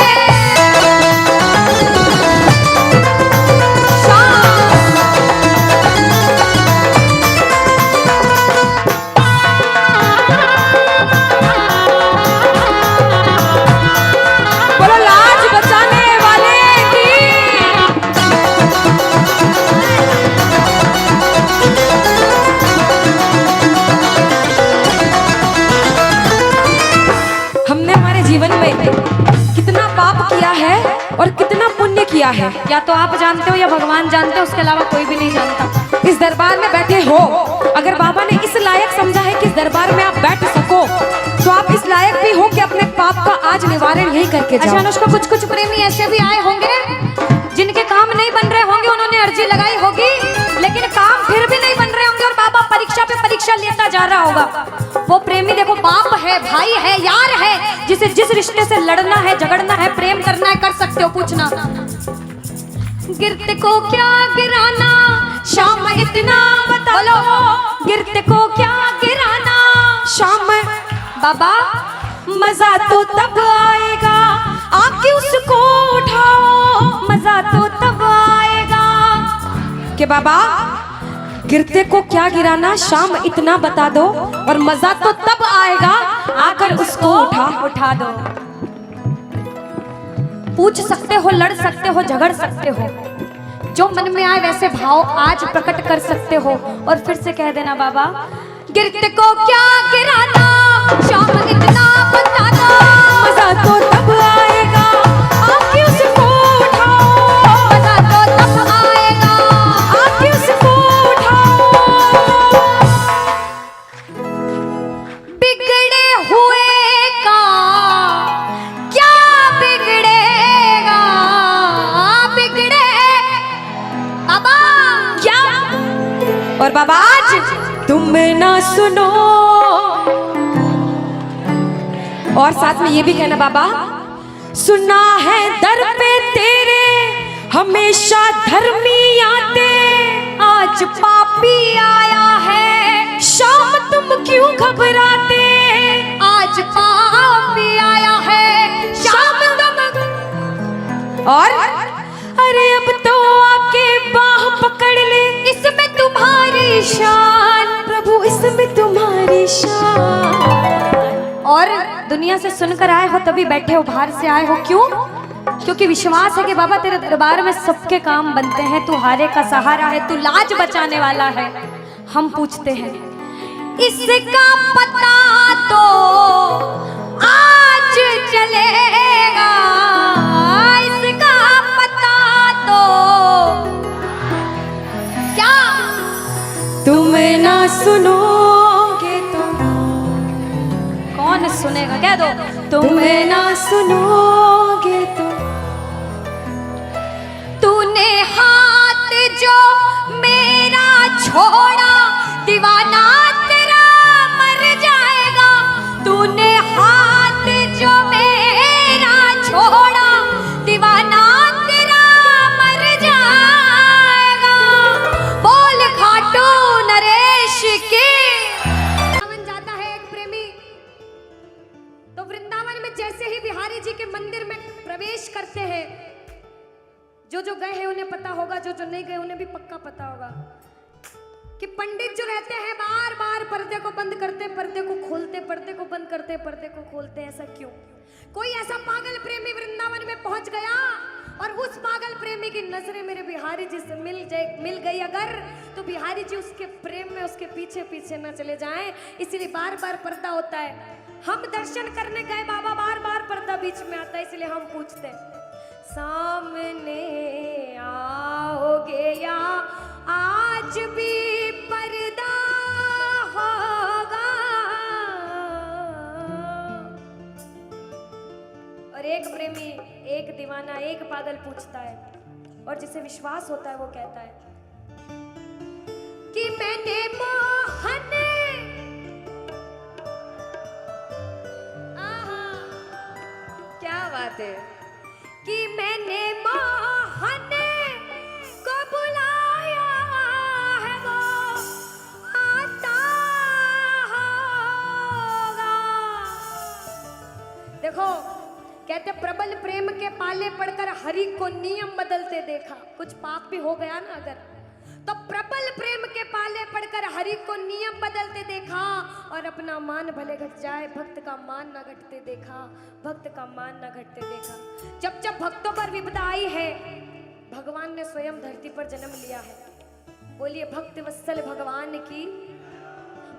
बोलो लाज बचाने वाले की। हमने हमारे जीवन में कितना पाप किया है और कितना पुण्य किया है, या तो आप जानते हो या भगवान जानते हो, उसके अलावा कोई भी नहीं जानता। इस दरबार में बैठे हो, अगर बाबा ने इस लायक समझा है कि इस दरबार में आप बैठ सको, तो आप इस लायक भी हो कि अपने पाप का आज निवारण यही करके अच्छा जाओ। अनुष्का, कुछ कुछ प्रेमी ऐसे भी आए होंगे जिनके काम नहीं बन रहे होंगे, उन्होंने अर्जी लगाई होगी, लेकिन काम फिर भी नहीं बन रहे होंगे, और बाबा परीक्षा पे परीक्षा लेता जा रहा होगा। वो प्रेमी देखो, बाप है, भाई है, यार है, जिसे जिस रिश्ते से लड़ना है, झगड़ना है, प्रेम करना है, कर सकते हो। पूछना, गिरते को क्या गिराना शाम इतना बता लो, गिरते को क्या गिराना शाम बाबा, मजा तो तब आएगा आके उसको उठाओ, मजा तो तब आएगा कि बाबा गिरते को क्या गिराना, शाम इतना बता दो, और मजा तो तब आएगा आकर उसको उठा दो। पूछ सकते हो, लड़ सकते हो, झगड़ सकते हो, जो मन में आए वैसे भाव आज प्रकट कर सकते हो, और फिर से कह देना बाबा, गिरते को क्या गिराना शाम इतना बता दो, मजा तो तब आएगा आके उसको उठाओ, मजा तो तब आएगा आके उसको उठाओ। बिगड़े हुए का क्या बिगड़ेगा, बिगड़े बाबा क्या। और बाबा आज तुम ना सुनो, और साथ में ये भी कहना बाबा, सुना है दर पे तेरे हमेशा धर्मी आते, आज पापी आया है, शाम तुम क्यों घबराते, आज पापी आया है, शाम तुम। और अरे और दुनिया से सुनकर आए हो तभी बैठे हो, बाहर से आए हो क्यों? क्योंकि विश्वास है कि बाबा तेरे दरबार में सबके काम बनते हैं, तू हारे का सहारा है, तू लाज बचाने वाला है। हम पूछते हैं इसका पता तो आज चलेगा, इसका पता तो क्या तुम ना सुनोगे तो कौन सुनेगा? कह दो तुम ना सुनोगे तो तूने हाथ जो मेरा छोड़ा दीवाना तेरा मर जाएगा, तूने हाथ जो मेरा छोड़ा दीवाना तेरा मर जाएगा। बोल खाटू नरेश के। वृंदावन जाता है एक प्रेमी, तो वृंदावन में जैसे ही बिहारी जी के मंदिर में प्रवेश करते हैं, जो गए हैं उन्हें पता होगा, जो नहीं गए उन्हें भी पक्का पता होगा कि पंडित जो रहते हैं बार बार पर्दे को बंद करते, पर्दे को खोलते, पर्दे को बंद करते, पर्दे को खोलते। ऐसा क्यों? कोई ऐसा पागल प्रेमी वृंदावन में पहुंच गया और उस पागल प्रेमी की नजरें मेरे बिहारी जी से मिल गई अगर, तो बिहारी जी उसके प्रेम में उसके पीछे पीछे न चले जाएं, इसलिए बार बार पर्दा होता है। हम दर्शन करने गए बाबा, बार बार पर्दा बीच में आता है, इसलिए हम पूछते सामने आओगे या आज भी पर्दा होगा। और एक प्रेमी, एक दीवाना, एक पागल पूछता है, और जिसे विश्वास होता है वो कहता है कि मैंने मोहन, क्या बात है, कि मैंने मोहन को बुलाया है, वो आता होगा। देखो कहते प्रबल प्रेम के पाले पड़कर हरि को नियम बदलते देखा। कुछ पाप भी हो गया ना अगर, तो प्रबल प्रेम के पाले पड़कर हरि को नियम बदलते देखा, और अपना मान भले घट जाए भक्त का मान न घटते देखा, भक्त का मान न घटते देखा। जब जब भक्तों पर विपदा आई है, भगवान ने स्वयं धरती पर जन्म लिया है। बोलिए भक्त वत्सल भगवान की,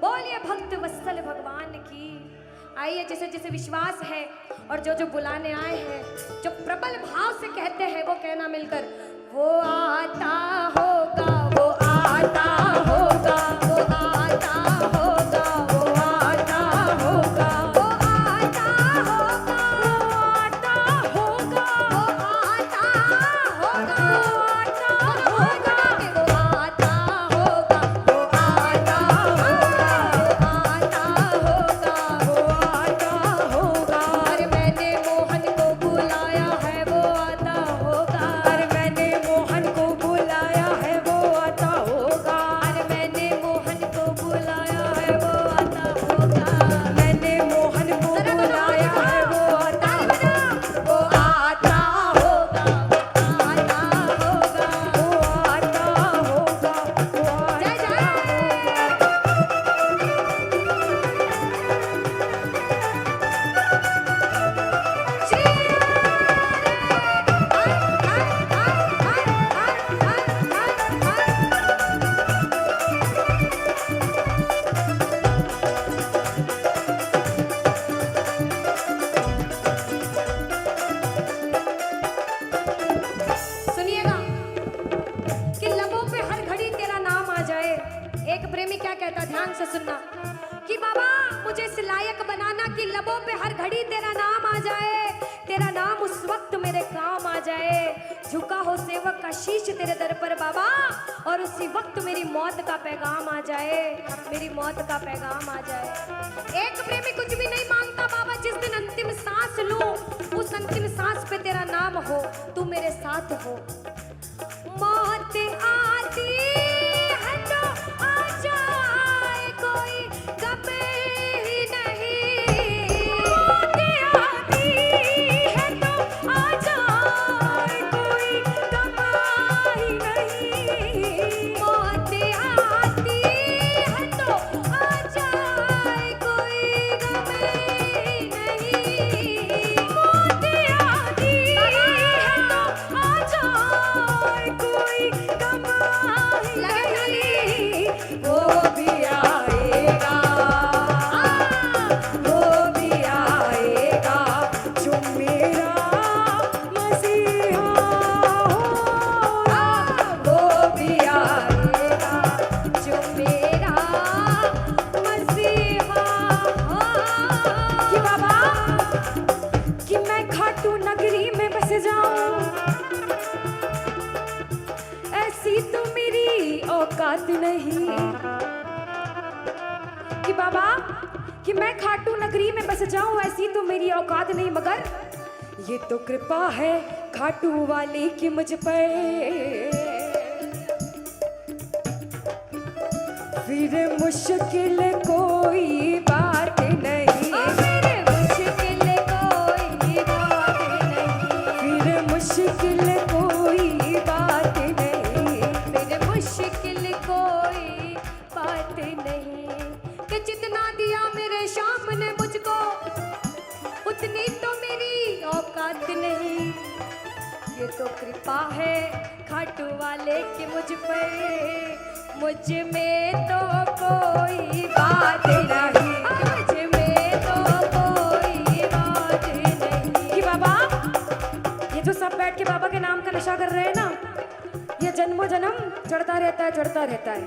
बोलिए भक्त वत्सल भगवान की। आइए जिसे जिसे विश्वास है और जो बुलाने आए हैं, जो प्रबल भाव से कहते हैं, वो कहना मिलकर, वो आता होगा, वो आता होगा, वो आता होगा, वो आता होगा, वो आता होगा, वो आता होगा, वो आता होगा, वो आता होगा, वो आता होगा, वो आता होगा, वो आता होगा। अरे मैंने मोहन को बुलाया है, वो आता होगा। अरे मैंने मोहन को बुलाया है, वो आता होगा। अरे मैंने मोहन को बुलाया है, वो आता होगा। मैंने मोहन को बुलाया है, वो आता होगा, वो आता होगा, वो आता होगा, वो आता होगा, वो आता होगा। सुनिएगा कि लबों पे हर घड़ी तेरा नाम आ जाए। एक प्रेमी क्या कहता, ध्यान से सुनना, कि बाबा मुझे इस लायक बनाना कि लबों पे हर घड़ी तेरा नाम आ जाए, तेरा नाम उस वक्त मेरे काम आ जाए। झुका हो सेवक का शीश तेरे दर पर बाबा, और उसी वक्त मेरी मौत का पैगाम आ जाए, मेरी मौत का पैगाम आ जाए। एक प्रेमी कुछ भी नहीं मांगता बाबा, जिस दिन अंतिम सांस लूं, उस अंतिम सांस पे तेरा नाम हो, तू मेरे साथ हो। मौत आती है तो आ जाए, कोई गम ही नहीं। मौत आती है तो आ जाए, कोई गम ही नहीं। मौत आती है तो आ जाए, ऐसी तो मेरी औकात नहीं कि बाबा कि मैं खाटू नगरी में बस जाऊं, ऐसी तो मेरी औकात नहीं, मगर ये तो कृपा है खाटू वाले की मुझ पर। फिर मुश्किल कोई बात नहीं, फिर मुश्किल कोई बात नहीं, फिर मुश्किल कोई बात नहीं, फिर मुश्किल कोई बात नहीं। कि जितना दिया मेरे शाम ने मुझको, उतनी तो मेरी औकात नहीं। ये तो कृपा है खाटू वाले की मुझ पर, मुझ में तो कोई बात नहीं, मुझ में तो कोई बात नहीं। कि बाबा ये जो सब बैठ के बाबा के नाम का नशा कर रहे हैं ना, ये जन्मों जन्म चढ़ता रहता है, चढ़ता रहता है।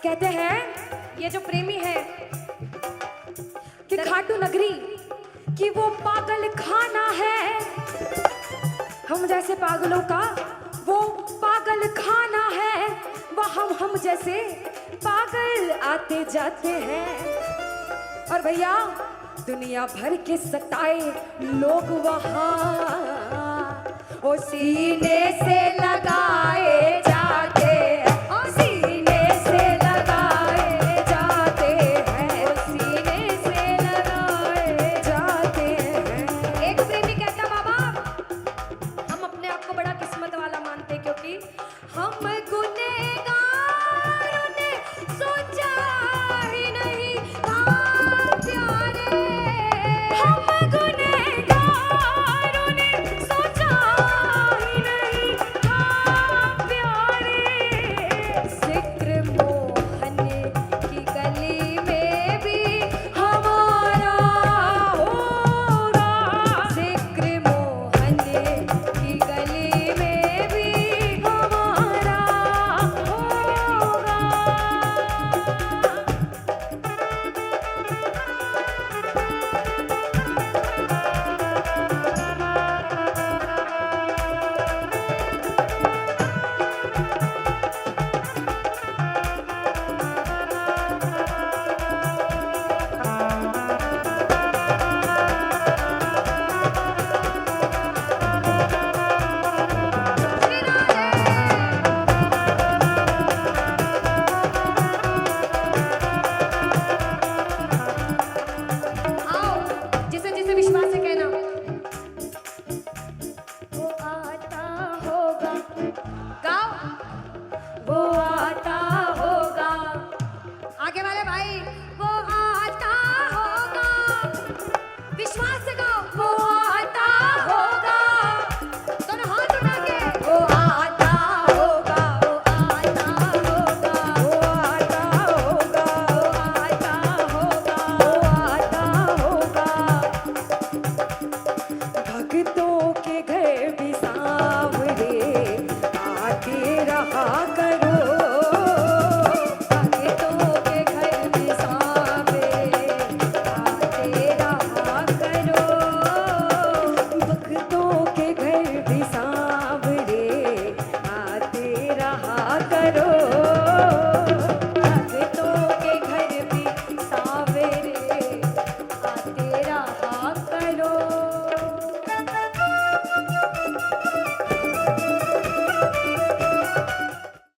कहते हैं ये जो प्रेमी है कि खाटू नगरी कि वो पागल खाना है, हम जैसे पागलों का वो पागल खाना है, वह हम जैसे पागल आते जाते हैं। और भैया दुनिया भर के सताए लोग वहाँ ओ सीने से लगाए जाते हैं, ओ सीने से लगाए जाते हैं, ओ सीने से लगाए जाते हैं। एक प्रेमी कहता बाबा हम अपने आप को बड़ा किस्मत वाला मानते, क्योंकि हम